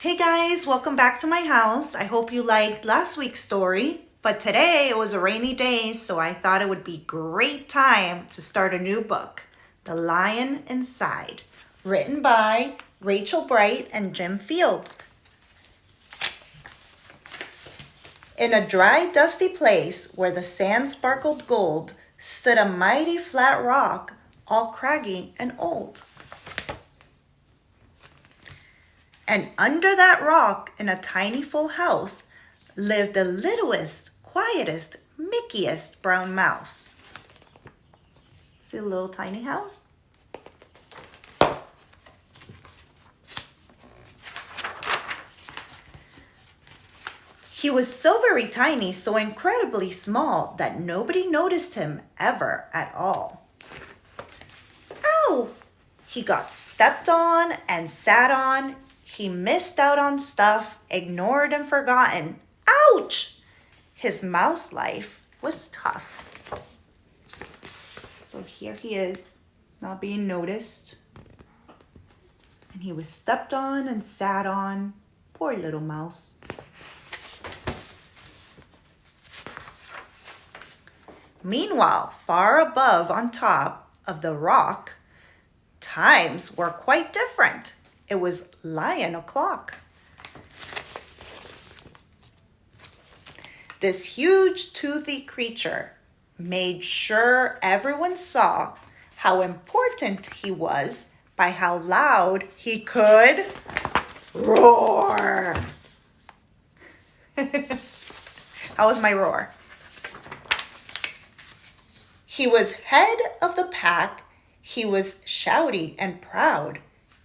Hey guys, welcome back to my house. I hope you liked last week's story, but today it was a rainy day, so I thought it would be great time to start a new book, The Lion Inside, written by Rachel Bright and Jim Field. In a dry, dusty place where the sand sparkled gold stood a mighty flat rock, all craggy and old. And under that rock, in a tiny full house, lived the littlest, quietest, mickiest brown mouse. See a little tiny house? He was so very tiny, so incredibly small, that nobody noticed him ever at all. Ow! He got stepped on and sat on. He missed out on stuff, ignored and forgotten. Ouch! His mouse life was tough. So here he is, not being noticed. And he was stepped on and sat on. Poor little mouse. Meanwhile, far above on top of the rock, times were quite different. It was lion o'clock. This huge toothy creature made sure everyone saw how important he was by how loud he could roar. How was my roar? He was head of the pack. He was shouty and proud.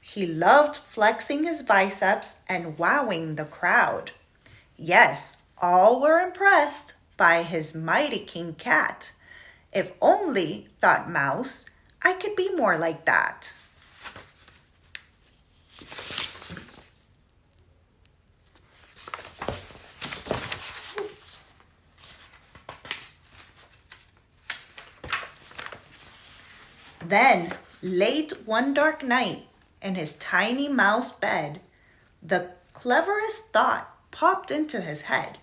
He loved flexing his biceps and wowing the crowd. Yes, all were impressed by his mighty king cat. If only, thought Mouse, I could be more like that. Then, late one dark night, in his tiny mouse bed, the cleverest thought popped into his head.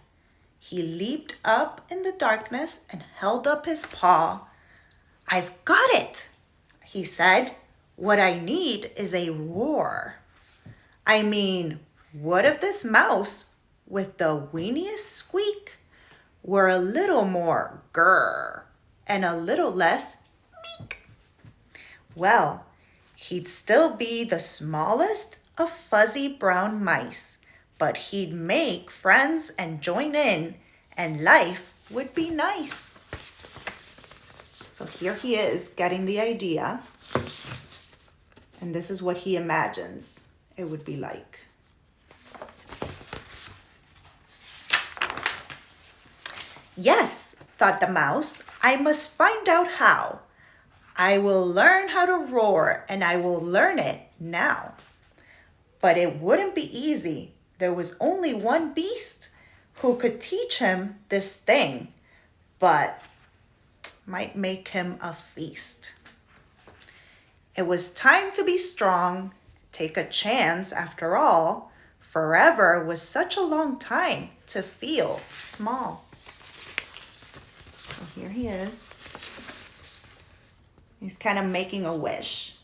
He leaped up in the darkness and held up his paw. I've got it, he said. What I need is a roar. I mean, what if this mouse, with the weeniest squeak, were a little more grrr and a little less meek? Well, he'd still be the smallest of fuzzy brown mice, but he'd make friends and join in, and life would be nice. So here he is getting the idea, and this is what he imagines it would be like. Yes, thought the mouse, I must find out how. I will learn how to roar, and I will learn it now. But it wouldn't be easy. There was only one beast who could teach him this thing, but might make him a feast. It was time to be strong, take a chance after all. Forever was such a long time to feel small. So here he is. He's kind of making a wish.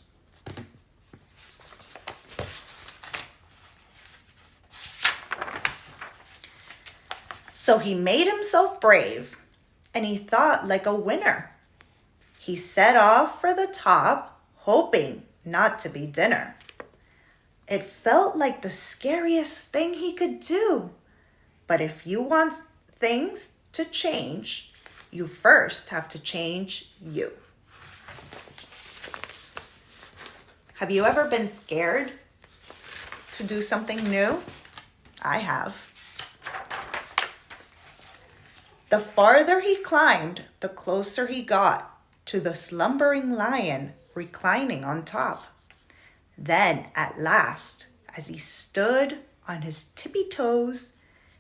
So he made himself brave, and he thought like a winner. He set off for the top, hoping not to be dinner. It felt like the scariest thing he could do. But if you want things to change, you first have to change you. Have you ever been scared to do something new? I have. The farther he climbed, the closer he got to the slumbering lion reclining on top. Then, at last, as he stood on his tippy toes,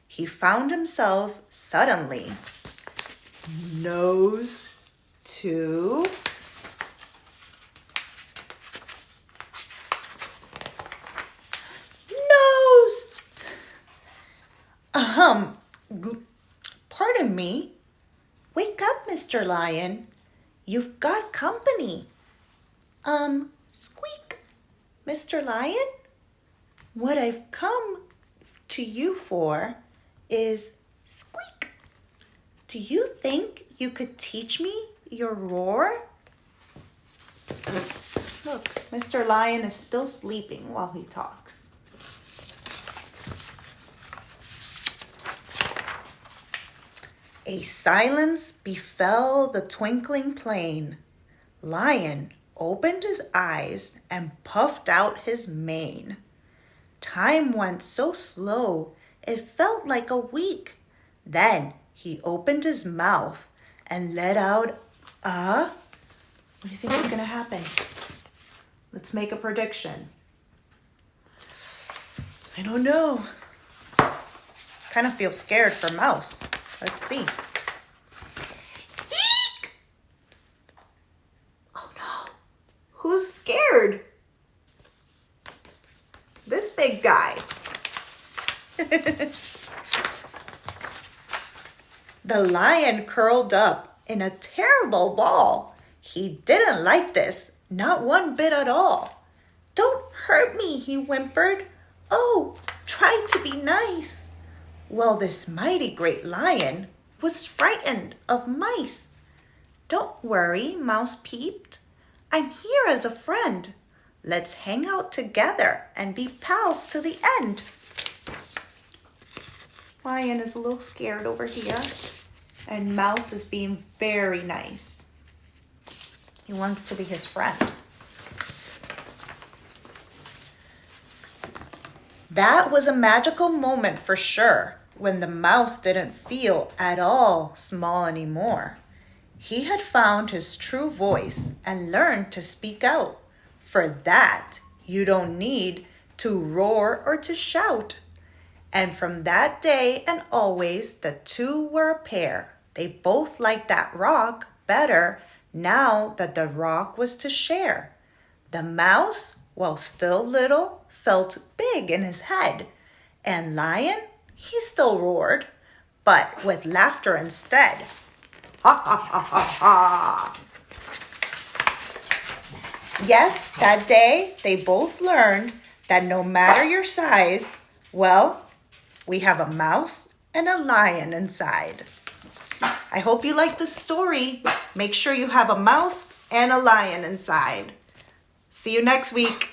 he found himself suddenly nose to G- Pardon me. Wake up, Mr. Lion. You've got company. Squeak. Mr. Lion? What I've come to you for is squeak. Do you think you could teach me your roar? Look, Mr. Lion is still sleeping while he talks. A silence befell the twinkling plain. Lion opened his eyes and puffed out his mane. Time went so slow, it felt like a week. Then he opened his mouth and let out a... What do you think is going to happen? Let's make a prediction. I don't know. Kind of feel scared for Mouse. Let's see. Eek! Oh no. Who's scared? This big guy. The lion curled up in a terrible ball. He didn't like this, not one bit at all. Don't hurt me, he whimpered. Oh, try to be nice. Well, this mighty great lion was frightened of mice. Don't worry, Mouse peeped. I'm here as a friend. Let's hang out together and be pals to the end. Lion is a little scared over here, and Mouse is being very nice. He wants to be his friend. That was a magical moment for sure, when the mouse didn't feel at all small anymore. He had found his true voice and learned to speak out. For that, you don't need to roar or to shout. And from that day and always, the two were a pair. They both liked that rock better now that the rock was to share. The mouse, while still little, felt big in his head. And Lion, he still roared, but with laughter instead. Ha ha ha ha ha! Yes, that day they both learned that no matter your size, well, we have a mouse and a lion inside. I hope you like this story. Make sure you have a mouse and a lion inside. See you next week.